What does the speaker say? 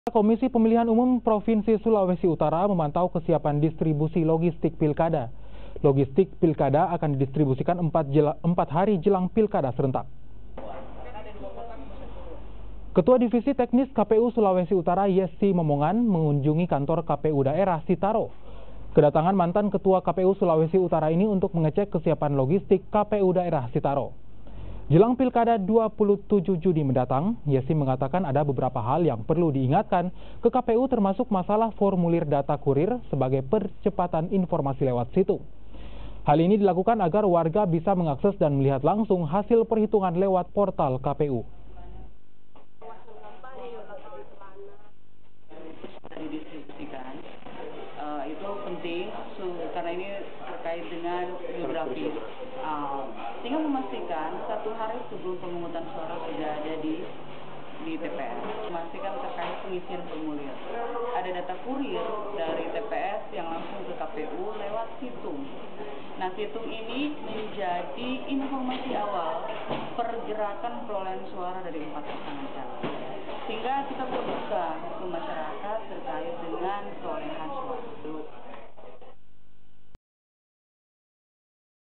Komisi Pemilihan Umum Provinsi Sulawesi Utara memantau kesiapan distribusi logistik pilkada. Logistik pilkada akan didistribusikan 4 hari jelang pilkada serentak. Ketua Divisi Teknis KPU Sulawesi Utara Yesi Momongan mengunjungi kantor KPU daerah Sitaro. Kedatangan mantan Ketua KPU Sulawesi Utara ini untuk mengecek kesiapan logistik KPU daerah Sitaro. Jelang pilkada 27 Juni mendatang, Yesi mengatakan ada beberapa hal yang perlu diingatkan ke KPU termasuk masalah formulir data kurir sebagai percepatan informasi lewat situng. Hal ini dilakukan agar warga bisa mengakses dan melihat langsung hasil perhitungan lewat portal KPU. Didistribusikan itu penting karena ini terkait dengan geografis, sehingga memastikan 1 hari sebelum pemungutan suara sudah ada di TPS, memastikan terkait pengisian formulir. Ada data kurir dari TPS yang langsung ke KPU lewat situng. Nah, situng ini menjadi informasi awal pergerakan perolehan suara dari 4 pasangan calon, sehingga kita terbuka ke masyarakat